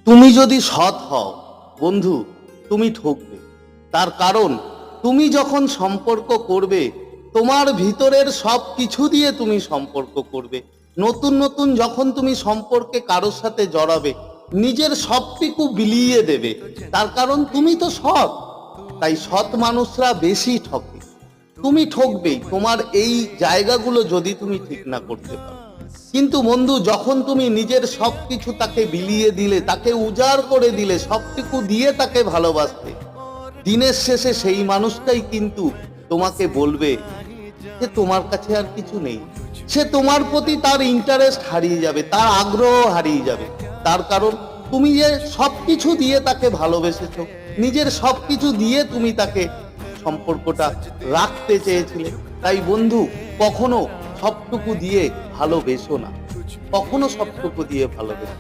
তুমি যদি সৎ হও বন্ধু, তুমি ঠকবে। তার কারণ তুমি যখন সম্পর্ক করবে, তোমার ভিতরের সব কিছু দিয়ে তুমি সম্পর্ক করবে। নতুন নতুন যখন তুমি সম্পর্কে কারোর সাথে জড়াবে, নিজের সবটুকু বিলিয়ে দেবে। তার কারণ তুমি তো সৎ। তাই সৎ মানুষরা বেশি ঠকে। তুমি ঠকবেই তোমার এই জায়গাগুলো যদি তুমি ঠিক না করতে পারো। কিন্তু বন্ধু, যখন তুমি নিজের সবকিছু তাকে বিলিয়ে দিলে, তাকে উজাড় করে দিলে, সবটুকু দিয়ে তাকে ভালোবাসতে, দিনের শেষে সেই মানুষটাই কিন্তু তোমাকে বলবে যে তোমার কাছে আর কিছু নেই। সে তোমার প্রতি তার ইন্টারেস্ট হারিয়ে যাবে, তার আগ্রহ হারিয়ে যাবে। তার কারণ তুমি যে সবকিছু দিয়ে তাকে ভালোবেসেছো, নিজের সবকিছু দিয়ে তুমি তাকে সম্পর্কটা রাখতে চেয়েছিলে। তাই বন্ধু, কখনো সবটুকু দিয়ে ভালোবেসো না, কখনো সবটুকু দিয়ে ভালোবেসো।